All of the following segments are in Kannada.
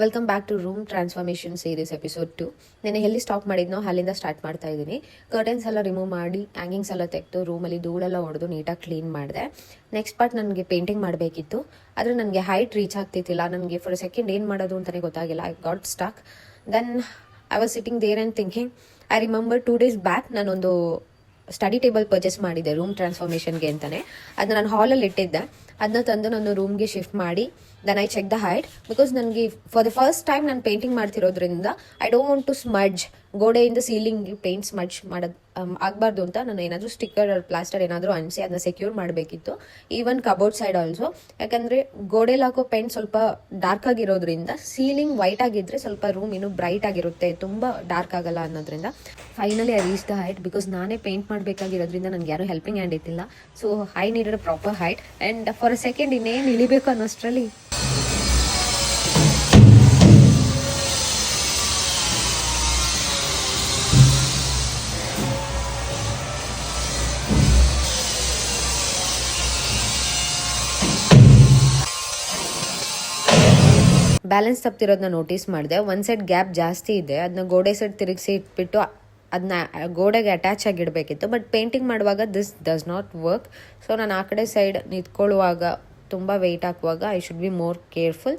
Welcome back to room transformation series episode 2. ನಾನು ಎಲ್ಲಿ ಸ್ಟಾಪ್ ಮಾಡಿದ್ನೋ ಅಲ್ಲಿಂದ ಸ್ಟಾರ್ಟ್ ಮಾಡ್ತಾ ಇದ್ದೀನಿ. ಕರ್ಟನ್ಸ್ ಎಲ್ಲ ರಿಮೂವ್ ಮಾಡಿ ಹ್ಯಾಂಗಿಂಗ್ಸ್ ಎಲ್ಲ ತೆಗೆದು ರೂಮಲ್ಲಿ ಧೂಳೆಲ್ಲ ಹೊಡೆದು ನೀಟಾಗಿ ಕ್ಲೀನ್ ಮಾಡಿದೆ. ನೆಕ್ಸ್ಟ್ ಪಾರ್ಟ್ ನನಗೆ ಪೇಂಟಿಂಗ್ ಮಾಡಬೇಕಿತ್ತು, ಆದರೆ ನನಗೆ ಹೈಟ್ ರೀಚ್ ಆಗ್ತಿತ್ತಿಲ್ಲ. ನನಗೆ ಫಾರ್ ಅ ಸೆಕೆಂಡ್ ಏನು ಮಾಡೋದು ಅಂತಲೇ ಗೊತ್ತಾಗಿಲ್ಲ. I got stuck. Then I was sitting there and thinking. I remember 2 days back ನಾನೊಂದು ಸ್ಟಡಿ ಟೇಬಲ್ ಪರ್ಚೇಸ್ ಮಾಡಿದ್ದೆ ರೂಮ್ ಟ್ರಾನ್ಸ್ಫಾರ್ಮೇಷನ್ಗೆ ಅಂತಲೇ. ಅದನ್ನ ನಾನು ಹಾಲಲ್ಲಿ ಇಟ್ಟಿದ್ದೆ. ಅದನ್ನ ತಂದು ನಾನು ರೂಮ್ಗೆ ಶಿಫ್ಟ್ ಮಾಡಿ then I check the height. Because ನನಗೆ ಫಾರ್ ದ ಫಸ್ಟ್ ಟೈಮ್ ನಾನು ಪೇಂಟಿಂಗ್ ಮಾಡ್ತಿರೋದ್ರಿಂದ I don't want to smudge, ಗೋಡೆಯಿಂದ ಸೀಲಿಂಗ್ ಪೇಂಟ್ ಸ್ಮಡ್ಜ್ ಮಾಡೋದು ಆಗಬಾರ್ದು ಅಂತ ನಾನು ಏನಾದರೂ ಸ್ಟಿಕ್ಕರ್ ಪ್ಲಾಸ್ಟರ್ ಏನಾದರೂ ಅನಿಸಿ ಅದನ್ನ ಸೆಕ್ಯೂರ್ ಮಾಡಬೇಕಿತ್ತು. Even cupboard side also. ಯಾಕಂದರೆ ಗೋಡೆಲಿ ಹಾಕೋ ಪೇಂಟ್ ಸ್ವಲ್ಪ ಡಾರ್ಕ್ ಆಗಿರೋದ್ರಿಂದ ಸೀಲಿಂಗ್ ವೈಟ್ ಆಗಿದ್ರೆ ಸ್ವಲ್ಪ ರೂಮ್ ಇನ್ನೂ ಬ್ರೈಟ್ ಆಗಿರುತ್ತೆ, ತುಂಬ ಡಾರ್ಕ್ ಆಗಲ್ಲ ಅನ್ನೋದ್ರಿಂದ. Finally I reach the height. Because ನಾನೇ ಪೇಂಟ್ ಮಾಡಬೇಕಾಗಿರೋದ್ರಿಂದ ನನಗೆ ಯಾರೂ ಹೆಲ್ಪಿಂಗ್ ಹ್ಯಾಂಡ್ ಇತ್ತಿಲ್ಲ. So I needed a proper height. And for a second ಇನ್ನೇನು ಇಳಿಬೇಕು ಅನ್ನೋಷ್ಟರಲ್ಲಿ ಬ್ಯಾಲೆನ್ಸ್ ತಪ್ಪಿರೋದನ್ನ ನೋಟಿಸ್ ಮಾಡಿದೆ. ಒಂದು ಸೈಡ್ ಗ್ಯಾಪ್ ಜಾಸ್ತಿ ಇದೆ, ಅದನ್ನ ಗೋಡೆ ಸೈಡ್ ತಿರುಗಿಸಿ ಇಟ್ಬಿಟ್ಟು ಅದನ್ನ ಗೋಡೆಗೆ ಅಟ್ಯಾಚ್ ಆಗಿಡಬೇಕಿತ್ತು. ಬಟ್ ಪೇಂಟಿಂಗ್ ಮಾಡುವಾಗ this does not work. So ನಾನು ಆ ಕಡೆ ಸೈಡ್ ನಿಂತ್ಕೊಳ್ಳುವಾಗ ತುಂಬ ವೆಯ್ಟ್ ಹಾಕುವಾಗ I should be more careful.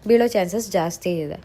ಬೀಳೋ ಚಾನ್ಸಸ್ ಜಾಸ್ತಿ ಇದೆ.